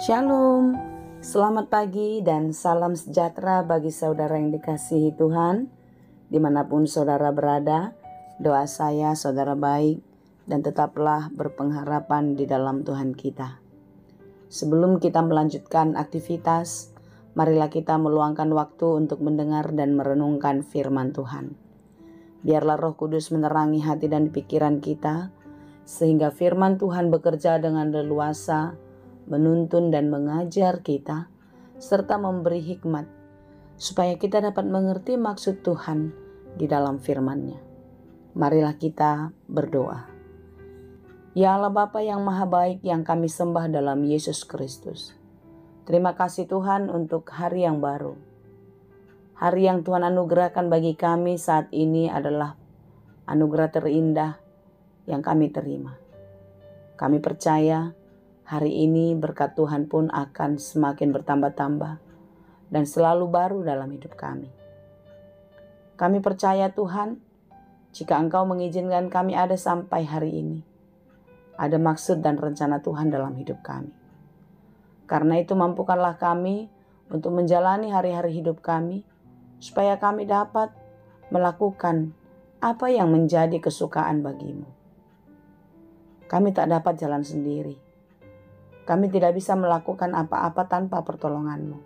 Shalom, selamat pagi dan salam sejahtera bagi saudara yang dikasihi Tuhan. Dimanapun saudara berada, doa saya saudara baik dan tetaplah berpengharapan di dalam Tuhan kita. Sebelum kita melanjutkan aktivitas, marilah kita meluangkan waktu untuk mendengar dan merenungkan firman Tuhan. Biarlah Roh Kudus menerangi hati dan pikiran kita, sehingga firman Tuhan bekerja dengan leluasa, menuntun dan mengajar kita, serta memberi hikmat, supaya kita dapat mengerti maksud Tuhan di dalam firman-Nya. Marilah kita berdoa. Ya Allah Bapa yang Maha Baik yang kami sembah dalam Yesus Kristus. Terima kasih Tuhan untuk hari yang baru. Hari yang Tuhan anugerahkan bagi kami saat ini adalah anugerah terindah yang kami terima. Kami percaya hari ini berkat Tuhan pun akan semakin bertambah-tambah dan selalu baru dalam hidup kami. Kami percaya Tuhan, jika Engkau mengizinkan kami ada sampai hari ini, ada maksud dan rencana Tuhan dalam hidup kami. Karena itu mampukanlah kami untuk menjalani hari-hari hidup kami, supaya kami dapat melakukan apa yang menjadi kesukaan bagimu. Kami tak dapat jalan sendiri. Kami tidak bisa melakukan apa-apa tanpa pertolongan-Mu.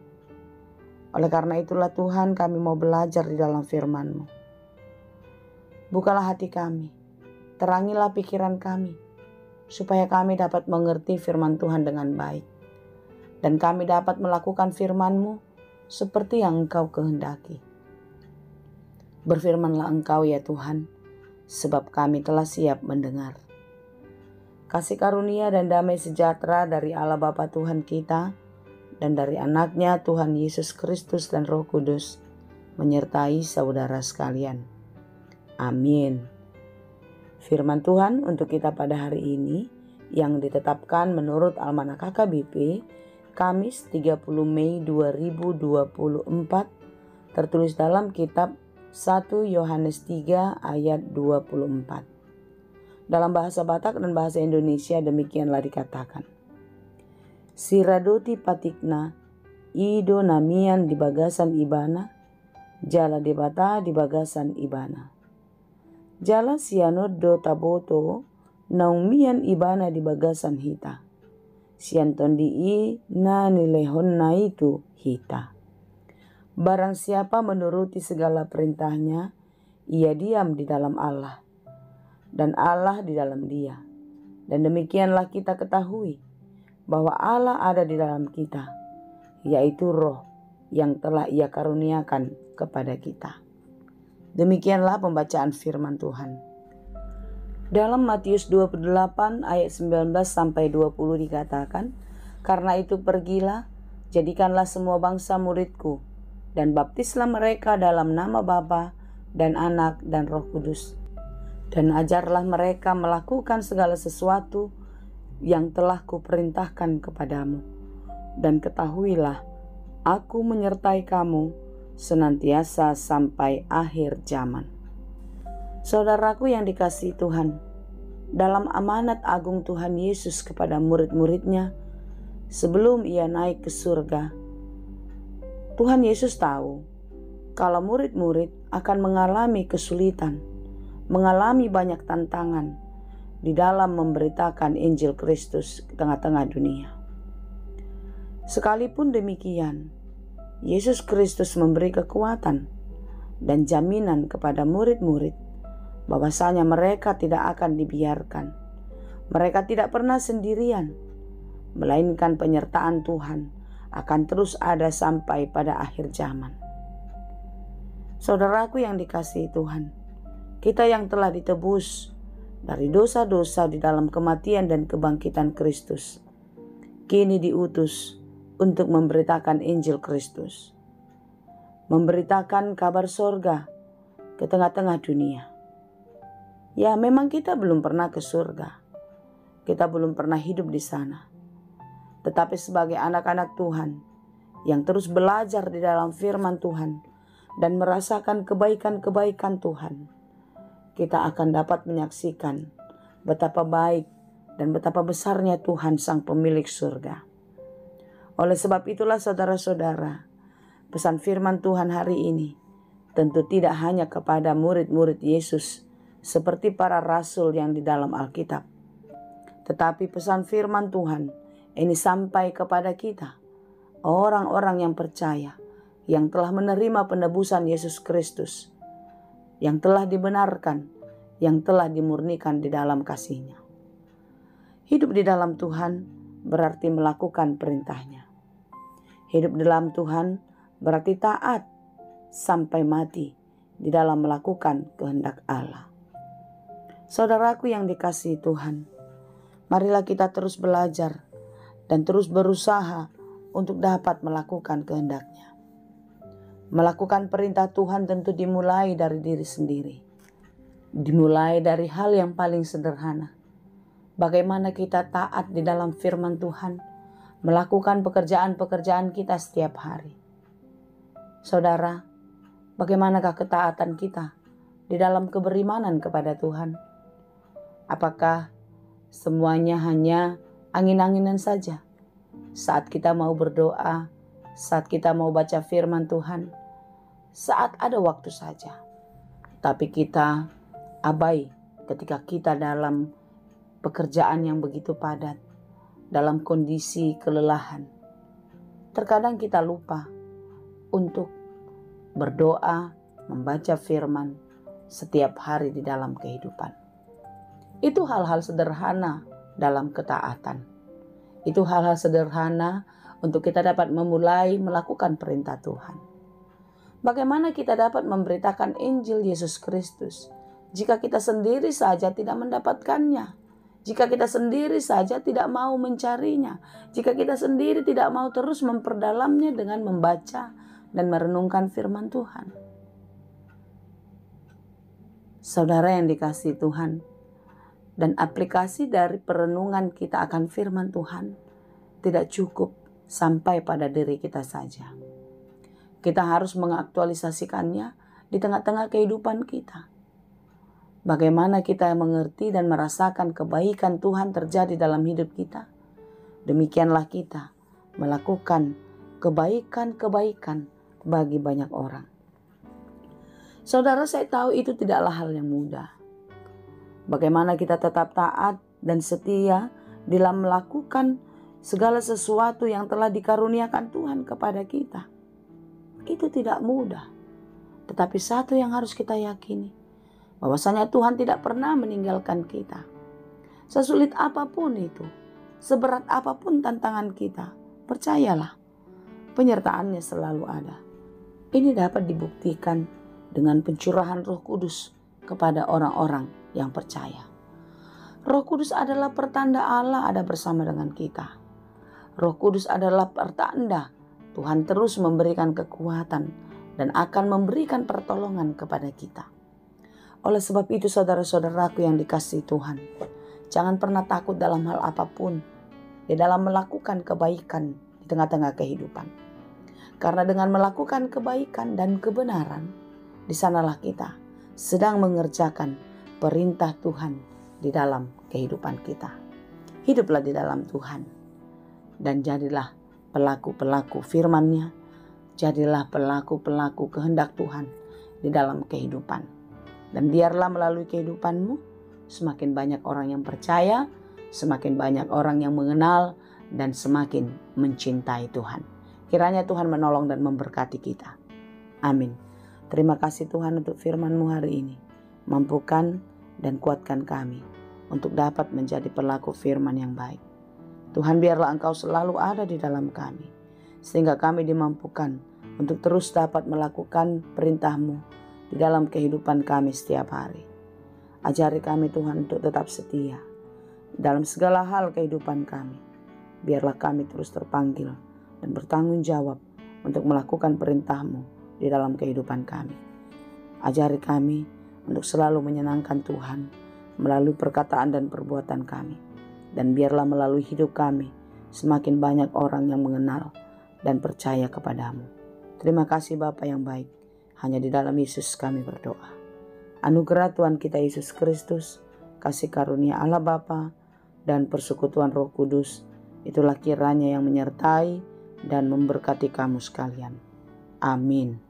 Oleh karena itulah Tuhan, kami mau belajar di dalam firman-Mu. Bukalah hati kami, terangilah pikiran kami, supaya kami dapat mengerti firman Tuhan dengan baik. Dan kami dapat melakukan firman-Mu seperti yang Engkau kehendaki. Berfirmanlah Engkau ya Tuhan, sebab kami telah siap mendengar. Kasih karunia dan damai sejahtera dari Allah Bapa Tuhan kita dan dari anaknya Tuhan Yesus Kristus dan Roh Kudus menyertai saudara sekalian. Amin. Firman Tuhan untuk kita pada hari ini yang ditetapkan menurut Almanak KKBP Kamis 30 Mei 2024 tertulis dalam kitab 1 Yohanes 3 ayat 24. Dalam bahasa Batak dan bahasa Indonesia demikianlah dikatakan. Siradoti patikna, ido namian di bagasan ibana, jala debata di bagasan ibana. Jala sianod do taboto, naumian ibana di bagasan hita. Siantondi i na nilehon na itu hita. Barang siapa menuruti segala perintahnya, ia diam di dalam Allah, dan Allah di dalam dia. Dan demikianlah kita ketahui bahwa Allah ada di dalam kita, yaitu Roh yang telah Ia karuniakan kepada kita. Demikianlah pembacaan firman Tuhan. Dalam Matius 28 ayat 19 sampai 20 dikatakan, karena itu pergilah, jadikanlah semua bangsa muridku, dan baptislah mereka dalam nama Bapa dan Anak dan Roh Kudus. Dan ajarlah mereka melakukan segala sesuatu yang telah kuperintahkan kepadamu. Dan ketahuilah, aku menyertai kamu senantiasa sampai akhir zaman. Saudaraku yang dikasihi Tuhan, dalam amanat agung Tuhan Yesus kepada murid-muridnya, sebelum ia naik ke surga, Tuhan Yesus tahu kalau murid-murid akan mengalami kesulitan, mengalami banyak tantangan di dalam memberitakan Injil Kristus ke tengah-tengah dunia. Sekalipun demikian, Yesus Kristus memberi kekuatan dan jaminan kepada murid-murid bahwasanya mereka tidak akan dibiarkan. Mereka tidak pernah sendirian, melainkan penyertaan Tuhan akan terus ada sampai pada akhir zaman. Saudaraku yang dikasihi Tuhan, kita yang telah ditebus dari dosa-dosa di dalam kematian dan kebangkitan Kristus, kini diutus untuk memberitakan Injil Kristus, memberitakan kabar sorga ke tengah-tengah dunia. Ya, memang kita belum pernah ke surga, kita belum pernah hidup di sana. Tetapi sebagai anak-anak Tuhan yang terus belajar di dalam firman Tuhan dan merasakan kebaikan-kebaikan Tuhan, kita akan dapat menyaksikan betapa baik dan betapa besarnya Tuhan Sang Pemilik surga. Oleh sebab itulah saudara-saudara, pesan firman Tuhan hari ini tentu tidak hanya kepada murid-murid Yesus seperti para rasul yang di dalam Alkitab. Tetapi pesan firman Tuhan ini sampai kepada kita, orang-orang yang percaya, yang telah menerima penebusan Yesus Kristus, yang telah dibenarkan, yang telah dimurnikan di dalam kasih-Nya. Hidup di dalam Tuhan berarti melakukan perintah-Nya. Hidup di dalam Tuhan berarti taat sampai mati di dalam melakukan kehendak Allah. Saudaraku yang dikasihi Tuhan, marilah kita terus belajar dan terus berusaha untuk dapat melakukan kehendak-Nya. Melakukan perintah Tuhan tentu dimulai dari diri sendiri. Dimulai dari hal yang paling sederhana. Bagaimana kita taat di dalam firman Tuhan, melakukan pekerjaan-pekerjaan kita setiap hari. Saudara, bagaimanakah ketaatan kita di dalam keberimanan kepada Tuhan? Apakah semuanya hanya angin-anginan saja? Saat kita mau berdoa, saat kita mau baca firman Tuhan, saat ada waktu saja. Tapi kita abai ketika kita dalam pekerjaan yang begitu padat, dalam kondisi kelelahan. Terkadang kita lupa untuk berdoa, membaca firman setiap hari di dalam kehidupan. Itu hal-hal sederhana dalam ketaatan. Itu hal-hal sederhana untuk kita dapat memulai melakukan perintah Tuhan. Bagaimana kita dapat memberitakan Injil Yesus Kristus jika kita sendiri saja tidak mendapatkannya? Jika kita sendiri saja tidak mau mencarinya, jika kita sendiri tidak mau terus memperdalamnya dengan membaca dan merenungkan firman Tuhan. Saudara yang dikasihi Tuhan, dan aplikasi dari perenungan kita akan firman Tuhan tidak cukup sampai pada diri kita saja. Kita harus mengaktualisasikannya di tengah-tengah kehidupan kita. Bagaimana kita mengerti dan merasakan kebaikan Tuhan terjadi dalam hidup kita, demikianlah kita melakukan kebaikan-kebaikan bagi banyak orang. Saudara, saya tahu itu tidaklah hal yang mudah. Bagaimana kita tetap taat dan setia dalam melakukan segala sesuatu yang telah dikaruniakan Tuhan kepada kita. Itu tidak mudah. Tetapi satu yang harus kita yakini, bahwasanya Tuhan tidak pernah meninggalkan kita. Sesulit apapun itu, seberat apapun tantangan kita, percayalah, penyertaannya selalu ada. Ini dapat dibuktikan dengan pencurahan Roh Kudus kepada orang-orang yang percaya. Roh Kudus adalah pertanda Allah ada bersama dengan kita. Roh Kudus adalah pertanda Tuhan terus memberikan kekuatan dan akan memberikan pertolongan kepada kita. Oleh sebab itu saudara-saudaraku yang dikasihi Tuhan, jangan pernah takut dalam hal apapun, di dalam melakukan kebaikan di tengah-tengah kehidupan. Karena dengan melakukan kebaikan dan kebenaran, di sanalah kita sedang mengerjakan perintah Tuhan di dalam kehidupan kita. Hiduplah di dalam Tuhan dan jadilah pelaku-pelaku firman-Nya, jadilah pelaku-pelaku kehendak Tuhan di dalam kehidupan. Dan biarlah melalui kehidupanmu semakin banyak orang yang percaya, semakin banyak orang yang mengenal, dan semakin mencintai Tuhan. Kiranya Tuhan menolong dan memberkati kita. Amin. Terima kasih Tuhan untuk firman-Mu hari ini. Mampukan dan kuatkan kami untuk dapat menjadi pelaku firman yang baik. Tuhan, biarlah Engkau selalu ada di dalam kami, sehingga kami dimampukan untuk terus dapat melakukan perintah-Mu di dalam kehidupan kami setiap hari. Ajari kami Tuhan untuk tetap setia dalam segala hal kehidupan kami. Biarlah kami terus terpanggil dan bertanggung jawab untuk melakukan perintah-Mu di dalam kehidupan kami. Ajari kami untuk selalu menyenangkan Tuhan melalui perkataan dan perbuatan kami. Dan biarlah melalui hidup kami semakin banyak orang yang mengenal dan percaya kepadamu. Terima kasih Bapa yang baik. Hanya di dalam Yesus kami berdoa. Anugerah Tuhan kita Yesus Kristus, kasih karunia Allah Bapa, dan persekutuan Roh Kudus, itulah kiranya yang menyertai, dan memberkati kamu sekalian. Amin.